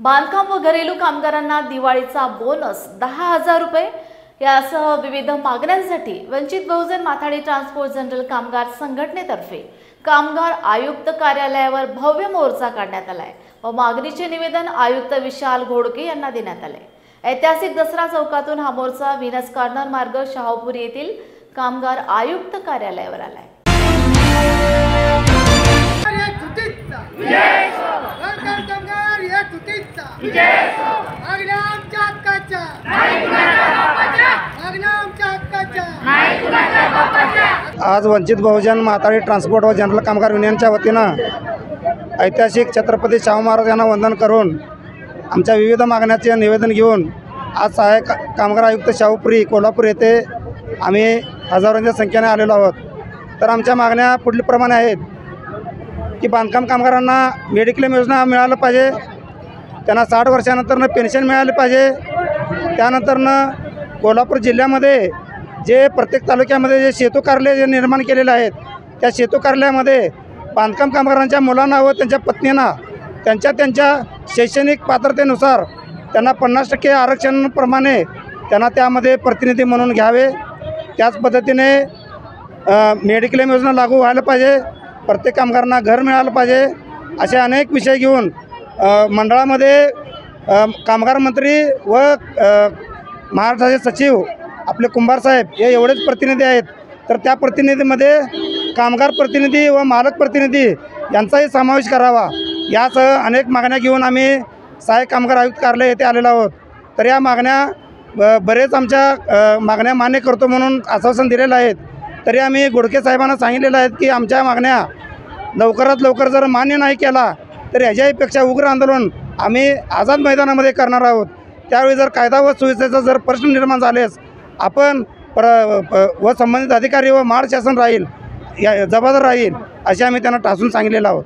बांधकाम व घरेलू कामगारांना दिवाळीचा बोनस 10,000 रुपये यासह विविध मागण्यांसाठी वंचित बहुजन माथाडी ट्रान्सपोर्ट जनरल कामगार संघटनेतर्फे कामगार आयुक्त कार्यालयावर भव्य मोर्चा काढण्यात आलाय व मागणीचे निवेदन आयुक्त विशाल घोडके यांना देण्यात आले। ऐतिहासिक दसरा चौकातून हा मोर्चा व्हीनस कॉर्नर मार्ग शाहूपुरी येथील कामगार आयुक्त कार्यालयावर आलाय। आज वंचित बहुजन माथाडी ट्रान्सपोर्ट व जनरल कामगार युनियनच्या वतीनं ऐतिहासिक छत्रपती शाहू महाराज यांना वंदन करून आमच्या विविध मागण्याचे निवेदन घेऊन आज सहाय्यक कामगार आयुक्त शाहूपुरी कोल्हापूर येथे आम्ही हजारोंच्या संख्येने आलेलो आहोत। तर आमच्या मागण्या पुढीलप्रमाणे आहेत की बांधकाम कामगारांना मेडिक्लेम योजना मिळालं पाहिजे, त्यांना 60 वर्षानंतर पेन्शन मिळाली पाहिजे। त्यानंतर कोल्हापूर जिल्ह्यामध्ये जे प्रत्येक तालुक्यामध्ये जे सेतू कार्यालय जे निर्माण केलेले आहेत त्या सेतू कार्यालयामध्ये बांधकाम कामगारांच्या मुलांना व त्यांच्या पत्नींना त्यांच्या शैक्षणिक पात्रतेनुसार त्यांना 50% आरक्षणाप्रमाणे त्यांना त्यामध्ये प्रतिनिधी म्हणून घ्यावे। त्याच पद्धतीने मेडिक्लेम योजना लागू व्हायला पाहिजे, प्रत्येक कामगारांना घर मिळालं पाहिजे। असे अनेक विषय घेऊन मंडळामध्ये कामगार मंत्री व महाराष्ट्राचे सचिव आपले कुंभार साहेब हे एवढेच प्रतिनिधी आहेत। तर त्या प्रतिनिधीमध्ये कामगार प्रतिनिधी व मालक प्रतिनिधी यांचाही समावेश करावा। यासह अनेक मागण्या घेऊन आम्ही सहाय्यक कामगार आयुक्त कार्यालय येथे आलेलो आहोत। तर या मागण्या बरेच आमच्या मागण्या मान्य करतो म्हणून आश्वासन दिलेलं आहेत। तरी आम्ही घोडके साहेबांना सांगितलेलं आहे की आमच्या मागण्या लवकरात लवकर जर मान्य नाही केला तर याच्याहीपेक्षा उग्र आंदोलन आम्ही आझाद मैदानामध्ये करणार आहोत। त्यावेळी जर कायदा व सुव्यवस्थेचा जर प्रश्न निर्माण झाल्यास आपण व संबंधित अधिकारी व महाराष्ट्र शासन राहील जबाबदार राहील असे आम्ही त्यांना ठासून सांगितलेलं आहोत।